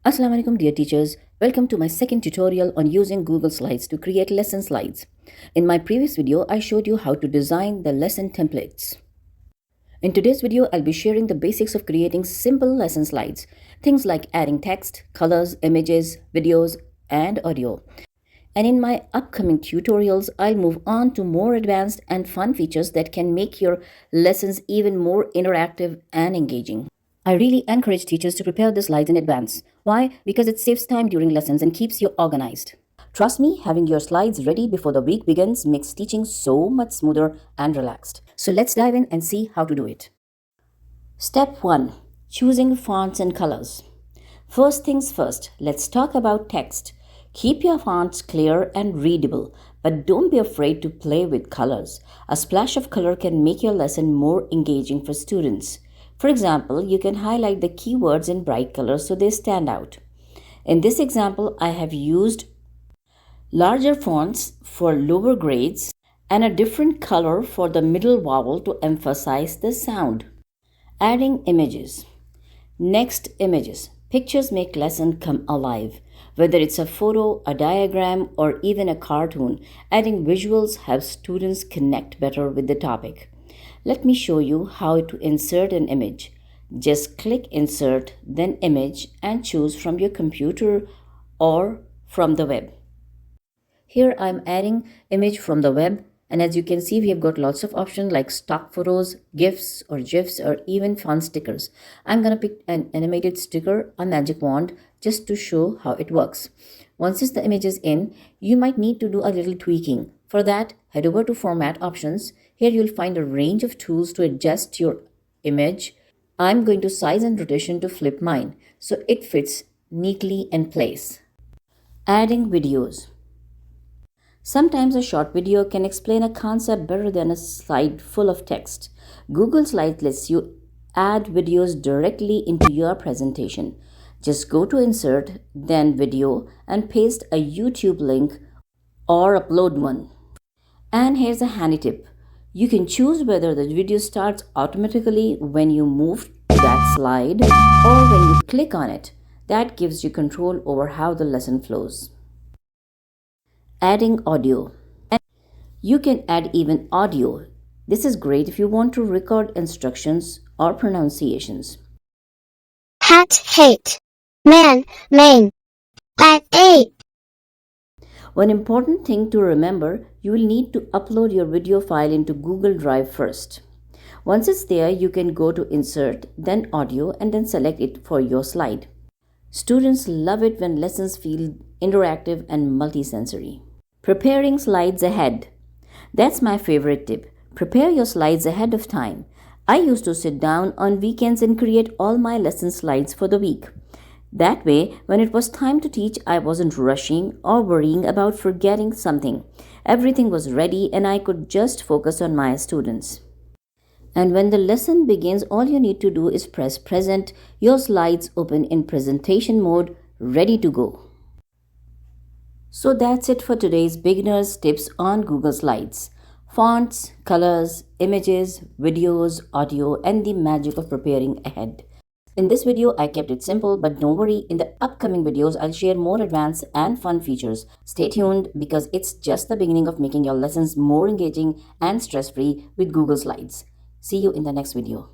Assalamu alaikum dear teachers. Welcome to my second tutorial on using Google Slides to create lesson slides. In my previous video, I showed you how to design the lesson templates. In today's video, I'll be sharing the basics of creating simple lesson slides. Things like adding text, colors, images, videos, and audio. And in my upcoming tutorials, I'll move on to more advanced and fun features that can make your lessons even more interactive and engaging. I really encourage teachers to prepare the slides in advance. Why? Because it saves time during lessons and keeps you organized. Trust me, having your slides ready before the week begins makes teaching so much smoother and relaxed. So let's dive in and see how to do it. Step 1. Choosing fonts and colors. First things first, let's talk about text. Keep your fonts clear and readable, but don't be afraid to play with colors. A splash of color can make your lesson more engaging for students. For example, you can highlight the keywords in bright colors so they stand out. In this example, I have used larger fonts for lower grades and a different color for the middle vowel to emphasize the sound. Adding images. Next, images. Pictures make lesson come alive. Whether it's a photo, a diagram, or even a cartoon, adding visuals helps students connect better with the topic. Let me show you how to insert an image. Just click Insert, then Image, and choose from your computer or from the web. Here I'm adding image from the web, and as you can see, we have got lots of options like stock photos, GIFs or GIFs, or even fun stickers. I'm gonna pick an animated sticker, a magic wand, just to show how it works. Once the image is in, you might need to do a little tweaking. For that, head over to Format Options. Here you'll find a range of tools to adjust your image. I'm going to size and rotation to flip mine so it fits neatly in place. Adding videos. Sometimes a short video can explain a concept better than a slide full of text. Google Slides lets you add videos directly into your presentation. Just go to Insert, then Video, and paste a YouTube link or upload one. And here's a handy tip. You can choose whether the video starts automatically when you move to that slide or when you click on it. That gives you control over how the lesson flows. Adding audio. You can add even audio. This is great if you want to record instructions or pronunciations. Hat, hate. Man, main. At 8. One important thing to remember, you will need to upload your video file into Google Drive first. Once it's there, you can go to Insert, then Audio, and then select it for your slide. Students love it when lessons feel interactive and multisensory. Preparing slides ahead. That's my favorite tip. Prepare your slides ahead of time. I used to sit down on weekends and create all my lesson slides for the week. That way, when it was time to teach, I wasn't rushing or worrying about forgetting something. Everything was ready and I could just focus on my students. And when the lesson begins, all you need to do is press Present. Your slides open in presentation mode, ready to go. So that's it for today's beginner's tips on Google Slides. Fonts, colors, images, videos, audio, and the magic of preparing ahead. In this video, I kept it simple, but don't worry, in the upcoming videos, I'll share more advanced and fun features. Stay tuned because it's just the beginning of making your lessons more engaging and stress-free with Google Slides. See you in the next video.